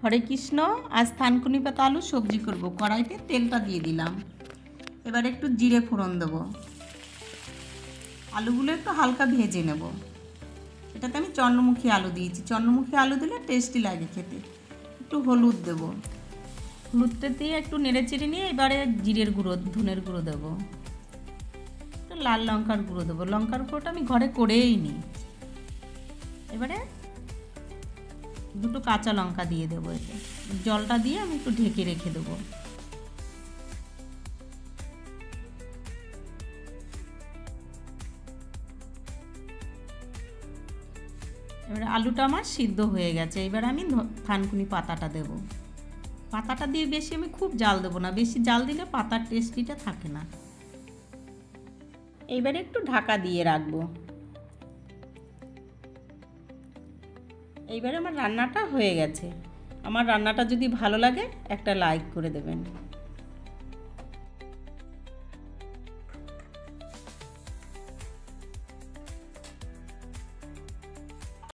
হরে কৃষ্ণ। আজ থানকুনি পাতা আলু সবজি করব। কড়াইতে তেলটা দিয়ে দিলাম। এবার একটু জিরে ফোড়ন দেবো। আলুগুলো একটু হালকা ভেজে নেব। এটাতে আমি চন্দ্রমুখী আলু দিয়েছি। চন্দ্রমুখী আলু দিলে টেস্টি লাগে খেতে। একটু হলুদ দেব। হলুদটা দিয়ে একটু নেড়ে চেড়ে নিয়ে এবারে জিরের গুঁড়ো, ধনের গুঁড়ো দেবো। একটু লাল লঙ্কার গুঁড়ো দেবো। লঙ্কার গুঁড়োটা আমি ঘরে করেই নিই। এবারে দুটো কাঁচা লঙ্কা দিয়ে দেবো। এতে জলটা দিয়ে আমি একটু ঢেকে রেখে দেবো। এবারে আলুটা আমার সিদ্ধ হয়ে গেছে। এবার আমি থানকুনি পাতাটা দেব। পাতাটা দিয়ে বেশি আমি খুব জাল দেবো না, বেশি জাল দিলে পাতার টেস্টিটা থাকে না। এইবারে একটু ঢাকা দিয়ে রাখবো। এইবারে আমার রান্নাটা হয়ে গেছে। আমার রান্নাটা যদি ভালো লাগে একটা লাইক করে দেবেন।